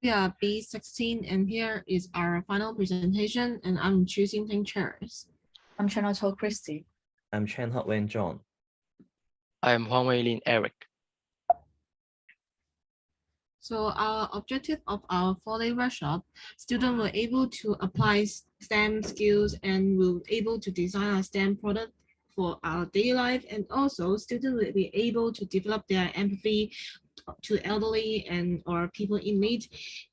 We are B16 and here is our final presentation and I'm choosing 10 chairs. I'm Channel Cho Christy. I'm Chen Hotwen John. I am Huang Weilin Eric. So our objective of our 4-day workshop, students were able to apply STEM skills and will able to design a STEM product for our daily life, and also students will be able to develop their empathy to elderly and or people in need,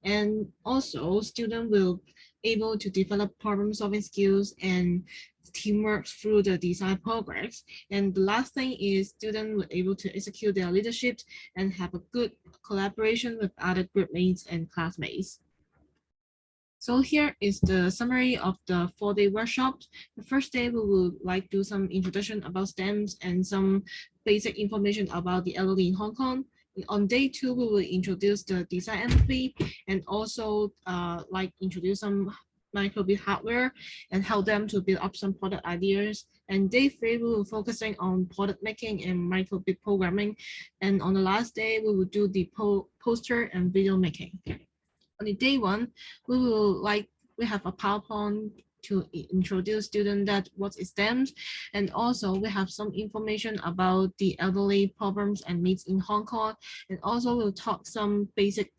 and also students will able to develop problem solving skills and teamwork through the design progress. And the last thing is students were able to execute their leadership and have a good collaboration with other group mates and classmates. So here is the summary of the 4-day workshop. The first day, we will like do some introduction about STEMs and some basic information about the elderly in Hong Kong. On day 2, we will introduce the design empathy and also like introduce some microbit hardware and help them to build up some product ideas. And day 3, we will focusing on product making and microbit programming. And on the last day, we will do the poster and video making. On the day 1, we have a PowerPoint to introduce students that what is STEM, and also we have some information about the elderly problems and needs in Hong Kong, and also we'll talk some basic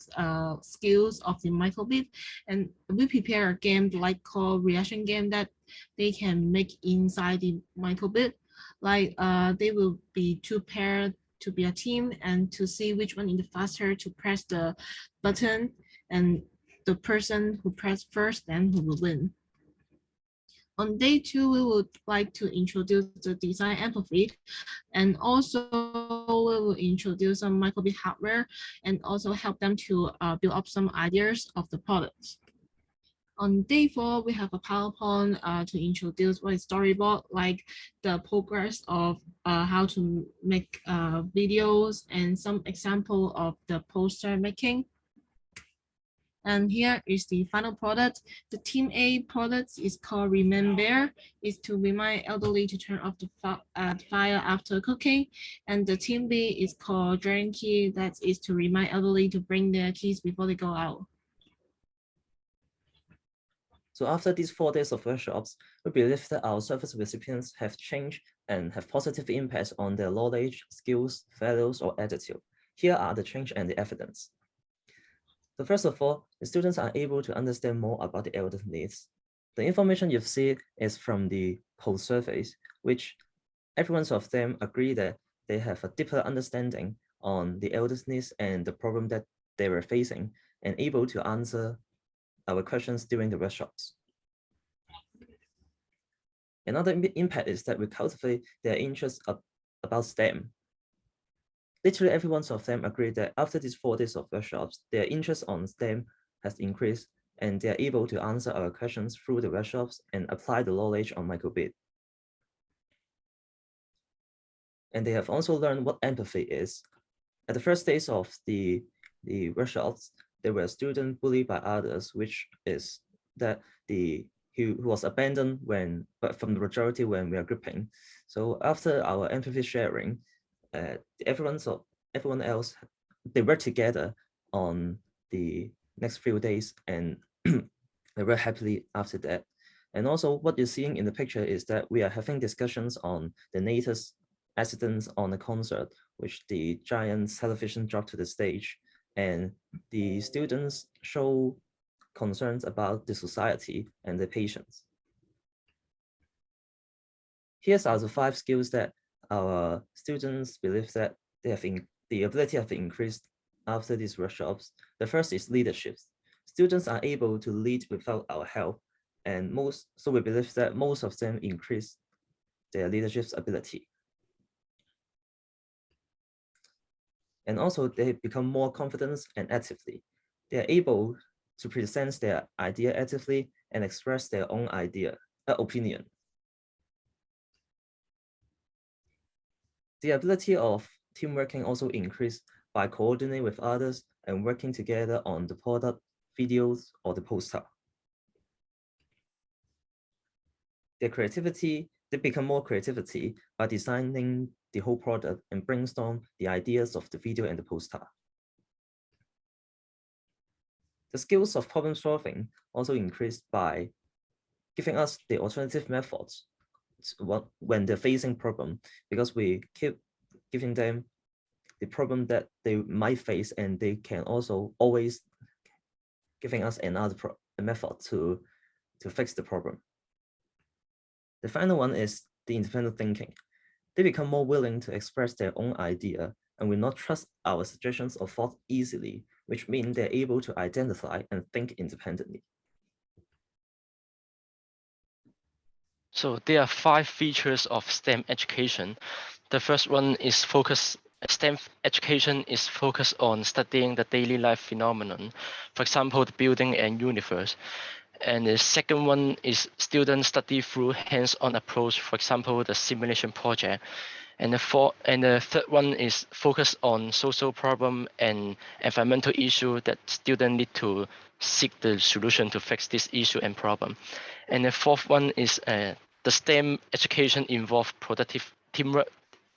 skills of the microbit, and we prepare a game like called reaction game that they can make inside the microbit. Like they will be two pairs to be a team and to see which one is the faster to press the button, and the person who pressed first then who will win. On day 2, we would like to introduce the design empathy, and also we will introduce some microbit hardware and also help them to build up some ideas of the products. On day 4, we have a PowerPoint to introduce what is storyboard, like the progress of how to make videos and some example of the poster making. And here is the final product. The Team A product is called Remember, is to remind elderly to turn off the fire after cooking. And the Team B is called Drain Key, that is to remind elderly to bring their keys before they go out. So after these 4 days of workshops, we believe that our service recipients have changed and have positive impacts on their knowledge, skills, values, or attitude. Here are the change and the evidence. So first of all, the students are able to understand more about the elder's needs. The information you've seen is from the poll surveys, which every one of them agree that they have a deeper understanding on the elder's needs and the problem that they were facing, and able to answer our questions during the workshops. Another impact is that we cultivate their interest about STEM. Literally every one of them agree that after these 4 days of workshops, their interest on STEM has increased and they are able to answer our questions through the workshops and apply the knowledge on microbit. And they have also learned what empathy is. At the first days of the workshops, there were students bullied by others, which is that who was abandoned from the majority when we are grouping. So after our empathy sharing, everyone else, they work together on the next few days and they work happily after that. And also what you're seeing in the picture is that we are having discussions on the latest accidents on the concert, which the giant television dropped to the stage, and the students show concerns about the society and the patients. Here's are the 5 skills that our students believe that they have the ability have increased after these workshops. The first is leadership. Students are able to lead without our help, and so we believe that most of them increase their leadership ability. And also they become more confident and actively. They are able to present their idea actively and express their own opinion. The ability of team working also increased by coordinating with others and working together on the product, videos, or the poster. Their creativity, they become more creativity by designing the whole product and brainstorm the ideas of the video and the poster. The skills of problem solving also increased by giving us the alternative methods when they're facing problem, because we keep giving them the problem that they might face, and they can also always giving us another method to fix the problem. The final one is the independent thinking. They become more willing to express their own idea and will not trust our suggestions or thoughts easily, which means they're able to identify and think independently. So there are 5 features of STEM education. The first one is STEM education is focused on studying the daily life phenomenon, for example, the building and universe. And the second one is students study through hands-on approach, for example, the simulation project. And the third one is focused on social problem and environmental issue that students need to seek the solution to fix this issue and problem. And the fourth one is the STEM education involve productive teamwork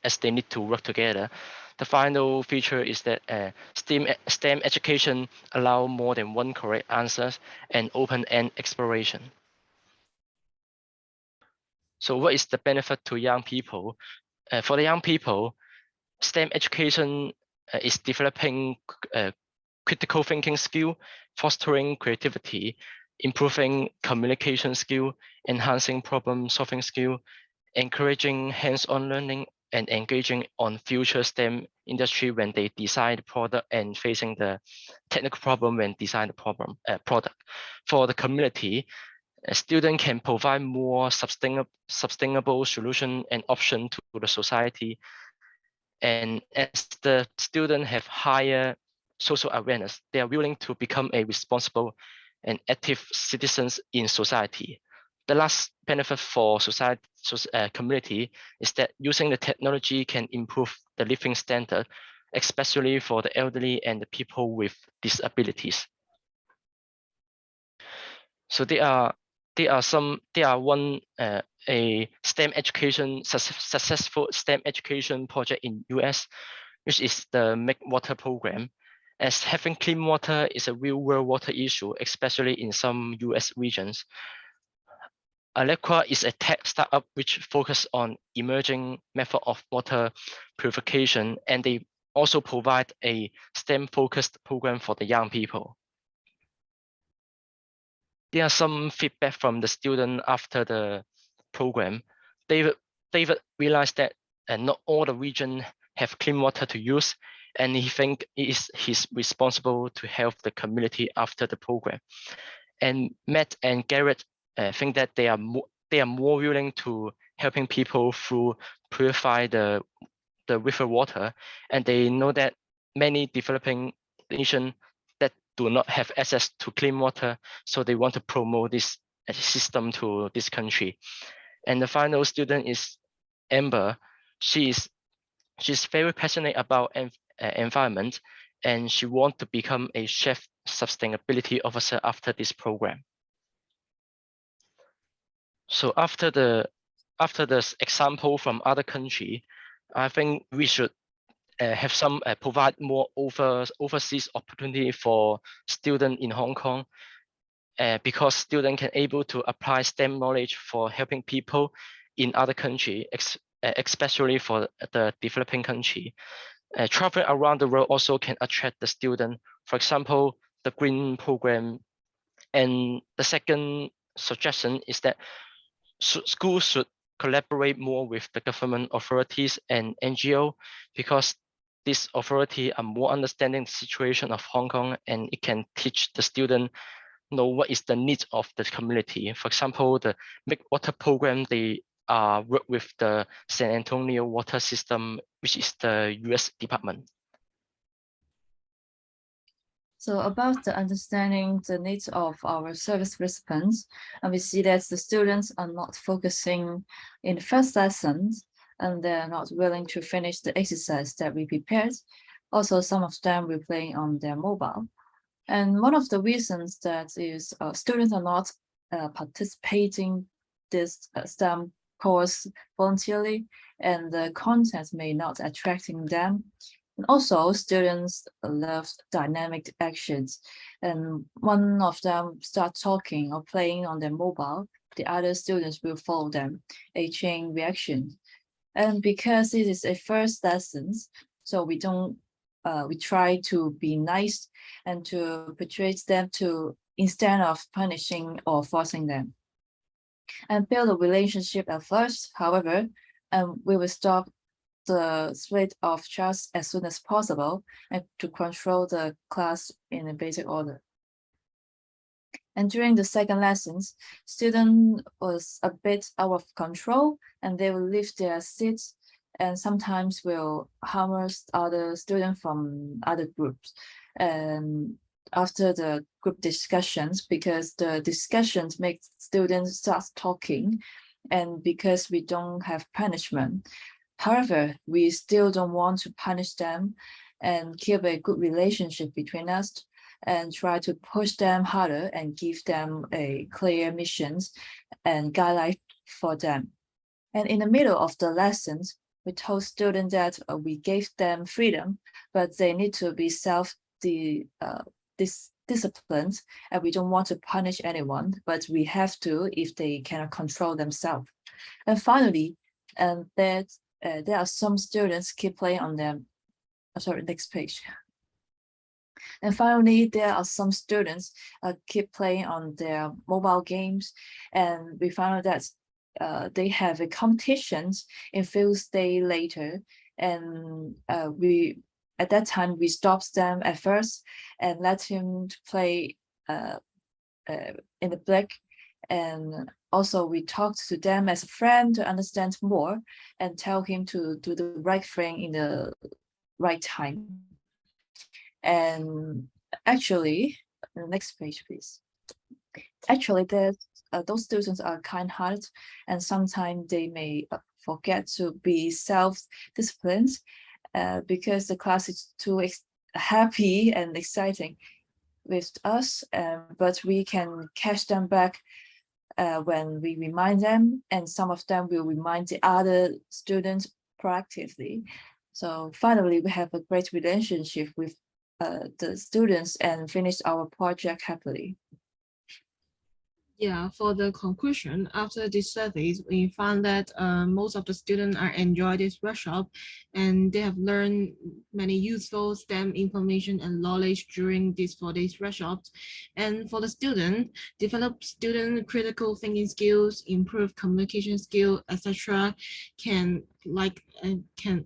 as they need to work together. The final feature is that STEM education allow more than one correct answers and open-end exploration. So what is the benefit to young people? For the young people, STEM education is developing critical thinking skill, fostering creativity, improving communication skill, enhancing problem solving skill, encouraging hands-on learning, and engaging on future STEM industry when they design the product and facing the technical problem when design the product. For the community, a student can provide more sustainable solution and option to the society. And as the student have higher social awareness, they are willing to become a responsible and active citizens in society. The last benefit for community is that using the technology can improve the living standard, especially for the elderly and the people with disabilities. So there are a STEM education successful STEM education project in US, which is the Make Water program. As having clean water is a real world water issue, especially in some US regions. Alequa is a tech startup which focus on emerging method of water purification, and they also provide a STEM focused program for the young people. There are some feedback from the student after the program. David realized that not all the region have clean water to use, and he think it is his responsible to help the community after the program. And Matt and Garrett think that they are more willing to helping people through purify the river water, and they know that many developing nations that do not have access to clean water, so they want to promote this system to this country. And the final student is Amber. She's very passionate about environment, and she wants to become a chef sustainability officer after this program. So after this example from other country, I think we should have some provide more overseas opportunity for students in Hong Kong, because students can able to apply STEM knowledge for helping people in other country, especially for the developing country. Traveling around the world also can attract the student. For example, the green program. And the second suggestion is that schools should collaborate more with the government authorities and NGO, because these authorities are more understanding the situation of Hong Kong, and it can teach the student know what is the needs of the community. For example, the Make Water program, they work with the San Antonio water system, which is the US department. So about the understanding the needs of our service recipients, and we see that the students are not focusing in the first lessons, and they're not willing to finish the exercise that we prepared. Also, some of them were playing on their mobile. And one of the reasons that is students are not participating this STEM course voluntarily, and the content may not attracting them, And also, students love dynamic actions, and one of them start talking or playing on their mobile, the other students will follow them, a chain reaction. And because it is a first lesson, so we try to be nice and to persuade them to instead of punishing or forcing them, and build a relationship at first. However, we will stop the split of trust as soon as possible and to control the class in a basic order. And during the second lessons, student was a bit out of control and they will leave their seats and sometimes will harm other students from other groups. And after the group discussions, because the discussions make students start talking and because we don't have punishment. However, we still don't want to punish them and keep a good relationship between us and try to push them harder and give them a clear missions and guideline for them. And in the middle of the lessons, we told students that we gave them freedom, but they need to be disciplined, and we don't want to punish anyone, but we have to if they cannot control themselves. And finally, there are some students keep playing on them. Sorry, next page. And finally, there are some students keep playing on their mobile games, and we found out that they have a competitions in few days later, and at that time we stopped them at first and let him play in the break, and also we talked to them as a friend to understand more and tell him to do the right thing in the right time. And actually, the next page, please. Actually, those students are kind-hearted, and sometimes they may forget to be self-disciplined because the class is too happy and exciting with us, but we can catch them back when we remind them, and some of them will remind the other students proactively. So finally, we have a great relationship with the students and finish our project happily. Yeah, for the conclusion, after this surveys, we found that most of the students are enjoy this workshop and they have learned many useful STEM information and knowledge during these 4 days workshops. And for the student, develop student critical thinking skills, improve communication skill, etc. Can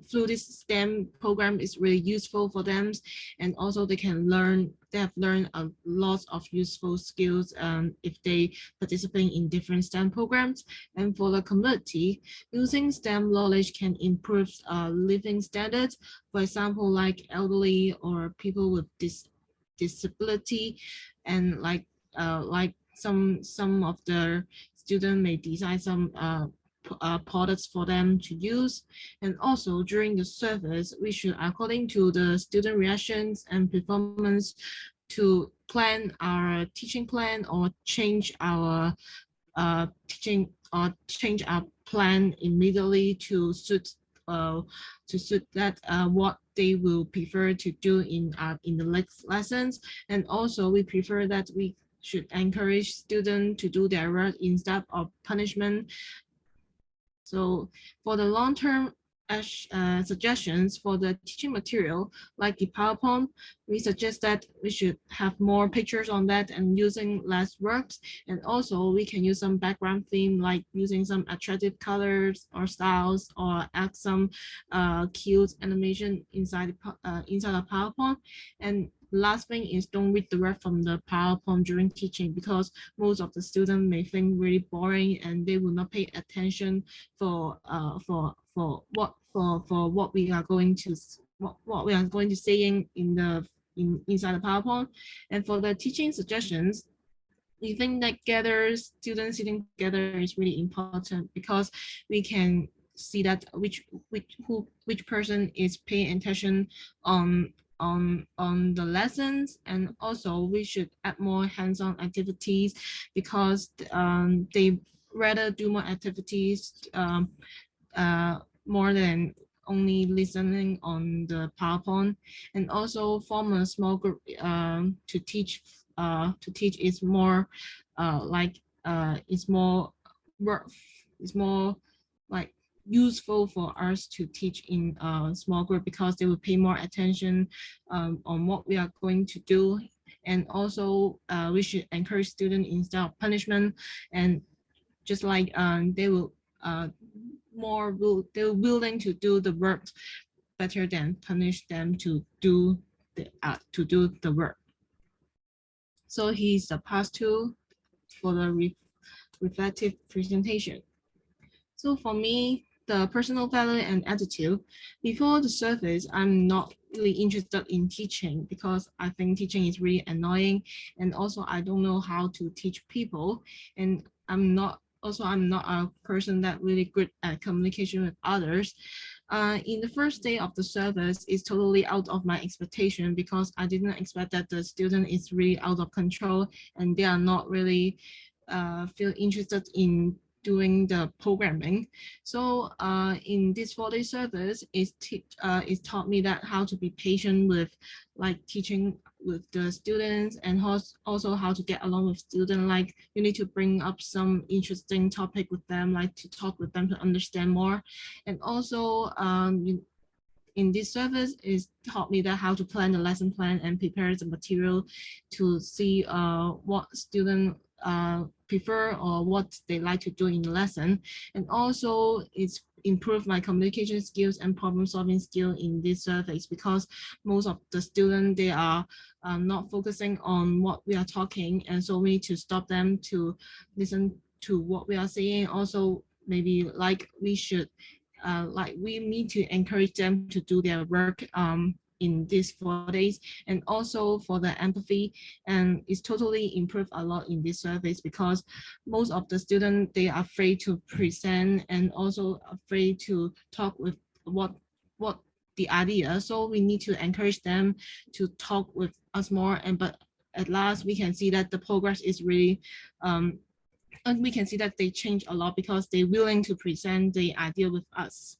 through this STEM program is really useful for them, and also they have learned a lot of useful skills if they participate in different STEM programs. And for the community, using STEM knowledge can improve living standards. For example, like elderly or people with disability, and like some of the students may design some products for them to use. And also during the service, we should, according to the student reactions and performance, to plan our teaching plan or change our change our plan immediately to suit that what they will prefer to do in the next lessons. And also we prefer that we should encourage students to do their work instead of punishment. So for the long-term suggestions for the teaching material, like the PowerPoint, we suggest that we should have more pictures on that and using less words. And also we can use some background theme, like using some attractive colors or styles, or add some cute animation inside the PowerPoint. And last thing is, don't read the word from the PowerPoint during teaching, because most of the students may think really boring and they will not pay attention for what we are going to saying inside the PowerPoint. And for the teaching suggestions, we think that students sitting together is really important, because we can see that which person is paying attention on the lessons. And also we should add more hands-on activities, because they rather do more activities more than only listening on the PowerPoint, and also form a small group to teach. To teach is more it's more work. It's more like useful for us to teach in a small group because they will pay more attention on what we are going to do. And also we should encourage students instead of punishment, and just like they will they're willing to do the work better than punish them to do the work. So he's the past two for the reflective presentation. So for me, the personal value and attitude, before the surface, I'm not really interested in teaching because I think teaching is really annoying. And also I don't know how to teach people. And I'm not a person that really good at communication with others. In the first day of the service, it's totally out of my expectation because I didn't expect that the student is really out of control and they are not really feel interested in doing the programming. So in this 4-day service, it taught me that how to be patient with like teaching with the students, and also how to get along with students. Like you need to bring up some interesting topic with them, like to talk with them to understand more. And also in this service is taught me that how to plan the lesson plan and prepare the material to see what student prefer or what they like to do in the lesson. And also it's improved my communication skills and problem solving skill in this service because most of the students, they are not focusing on what we are talking, and so we need to stop them to listen to what we are saying. Also maybe like we need to encourage them to do their work in these 4 days. And also for the empathy, and it's totally improved a lot in this service because most of the students, they are afraid to present and also afraid to talk with what the idea. So we need to encourage them to talk with us more. And but at last we can see that the progress is really and we can see that they change a lot because they're willing to present the idea with us.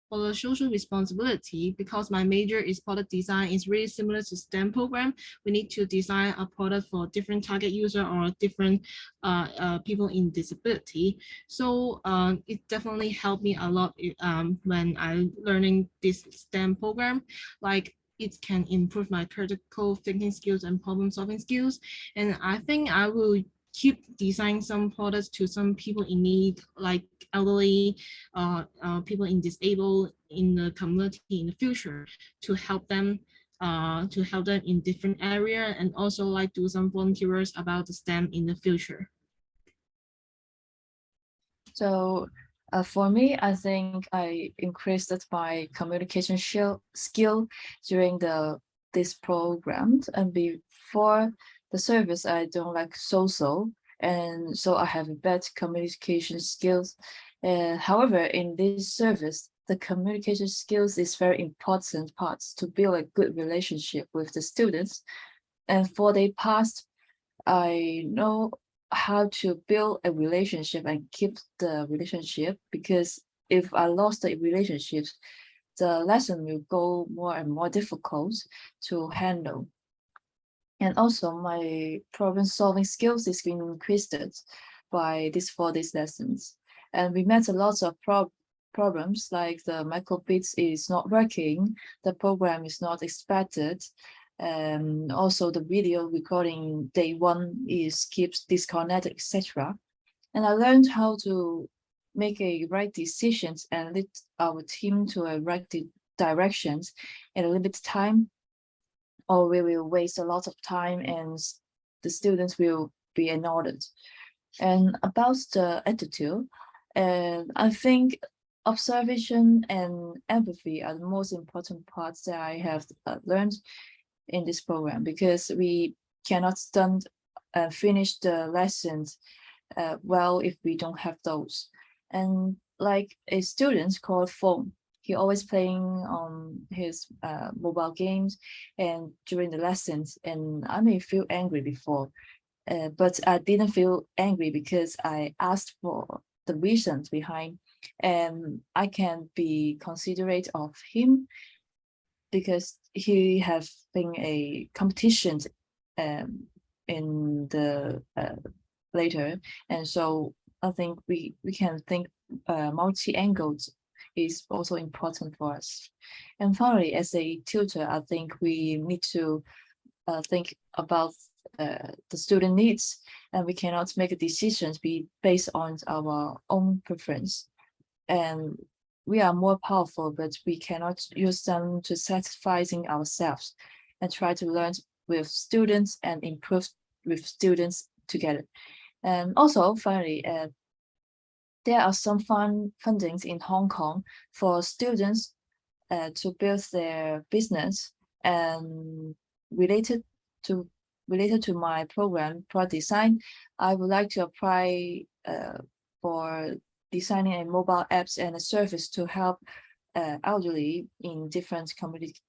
For the social responsibility, because my major is product design, is really similar to STEM program. We need to design a product for different target user or different people in disability. So it definitely helped me a lot when I learning this STEM program. Like it can improve my critical thinking skills and problem solving skills. And I think I will keep designing some products to some people in need, like elderly, people in disabled in the community in the future to help them in different area, and also like do some volunteers about the STEM in the future. So for me, I think I increased my communication skill during this program. And before the service, I don't like social, and so I have bad communication skills. However, in this service, the communication skills is very important parts to build a good relationship with the students. And for the past, I know how to build a relationship and keep the relationship, because if I lost the relationship, the lesson will go more and more difficult to handle. And also my problem solving skills is being increased by these 4 days lessons. And we met a lot of problems, like the microbits is not working, the program is not expected, also the video recording day 1 is keeps disconnected, etc. And I learned how to make a right decisions and lead our team to a right directions in a limited time, or we will waste a lot of time and the students will be ignored. And about the attitude, and I think observation and empathy are the most important parts that I have learned in this program, because we cannot finish the lessons well if we don't have those. And like a student called Phone, he always playing on his mobile games and during the lessons, and I may feel angry before, but I didn't feel angry because I asked for the reasons behind. and I can be considerate of him because he have been a competition in the later, and so I think we can think multi-angled is also important for us. And finally, as a tutor, I think we need to think about the student needs, and we cannot make decisions based on our own preference. And we are more powerful, but we cannot use them to satisfying ourselves, and try to learn with students and improve with students together. And also, finally, there are some fundings in Hong Kong for students to build their business, and related to my program, product design, I would like to apply for designing a mobile apps and a service to help elderly in different community.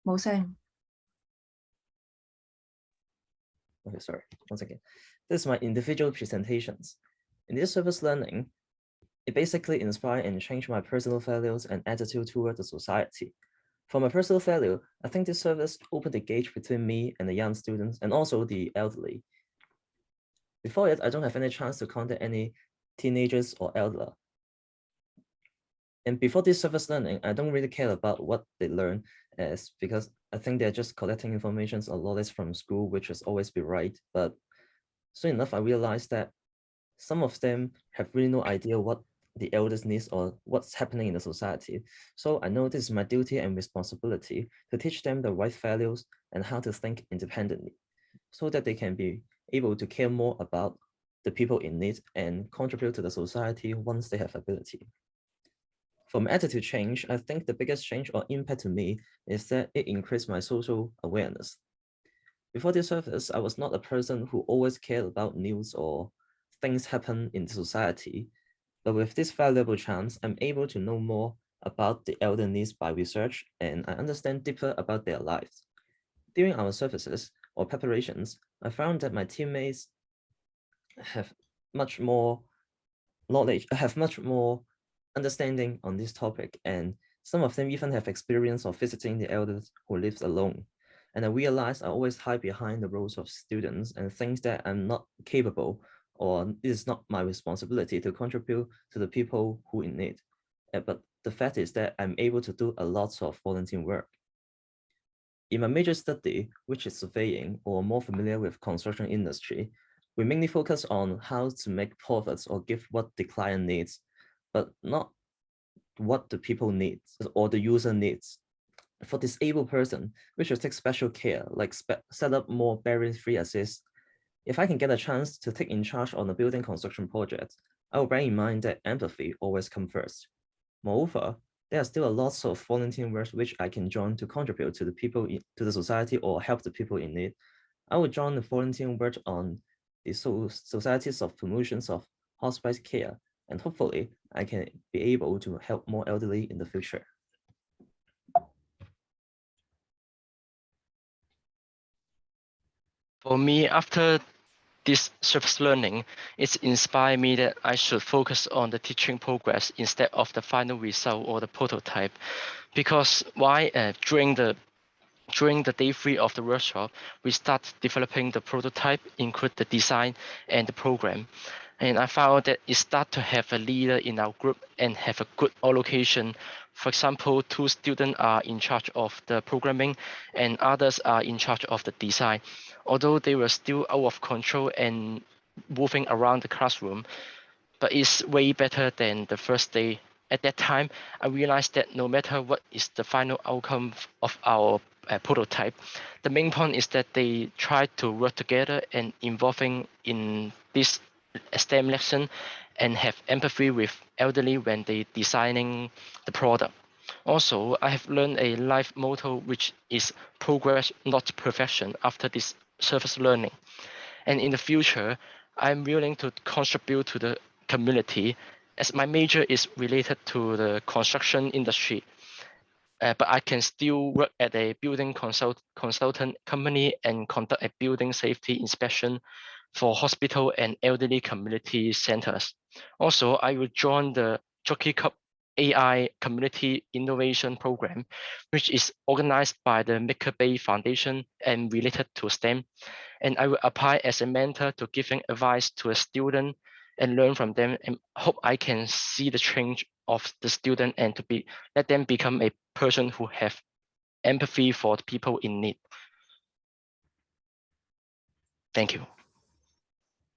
冇聲。 Okay, sorry, once again. This is my individual presentations. In this service learning, it basically inspired and changed my personal values and attitude toward the society. For my personal value, I think this service opened the gate between me and the young students and also the elderly. Before it, I don't have any chance to contact any teenagers or elder. And before this service learning, I don't really care about what they learn as because I think they're just collecting information or knowledge from school, which has always be right. But soon enough, I realized that some of them have really no idea what the elders needs or what's happening in the society. So I know this is my duty and responsibility to teach them the right values and how to think independently so that they can be able to care more about the people in need and contribute to the society once they have ability. From attitude change, I think the biggest change or impact to me is that it increased my social awareness. Before this service, I was not a person who always cared about news or things happen in society. But with this valuable chance, I'm able to know more about the elder needs by research, and I understand deeper about their lives. During our services or preparations, I found that my teammates have much more knowledge, have much more understanding on this topic, and some of them even have experience of visiting the elders who lives alone. And I realized I always hide behind the roles of students and things that I'm not capable or it is not my responsibility to contribute to the people who in need. But the fact is that I'm able to do a lot of volunteer work. In my major study, which is surveying or more familiar with construction industry, we mainly focus on how to make profits or give what the client needs, but not what the people need or the user needs. For disabled person, we should take special care, like set up more barrier-free assist. If I can get a chance to take in charge on a building construction project, I will bear in mind that empathy always comes first. Moreover, there are still a lot of volunteer work which I can join to contribute to the people, to the society or help the people in need. I will join the volunteer work on the societies of promotions of hospice care, and hopefully I can be able to help more elderly in the future. For me, after this service learning, it's inspired me that I should focus on the teaching progress instead of the final result or the prototype. Because why? During the day 3 of the workshop, we start developing the prototype, include the design and the program. And I found that it start to have a leader in our group and have a good allocation. For example, 2 students are in charge of the programming and others are in charge of the design. Although they were still out of control and moving around the classroom, but it's way better than the first day. At that time, I realized that no matter what is the final outcome of our prototype, the main point is that they try to work together and involving in this STEM lesson and have empathy with elderly when they designing the product. Also, I have learned a life motto, which is progress, not perfection, after this service learning. And in the future, I'm willing to contribute to the community as my major is related to the construction industry. But I can still work at a building consultant company and conduct a building safety inspection for hospital and elderly community centers. Also, I will join the Jockey Cup AI Community Innovation Program, which is organized by the Maker Bay Foundation and related to STEM. And I will apply as a mentor to giving advice to a student and learn from them, and hope I can see the change of the student and to let them become a person who have empathy for the people in need. Thank you.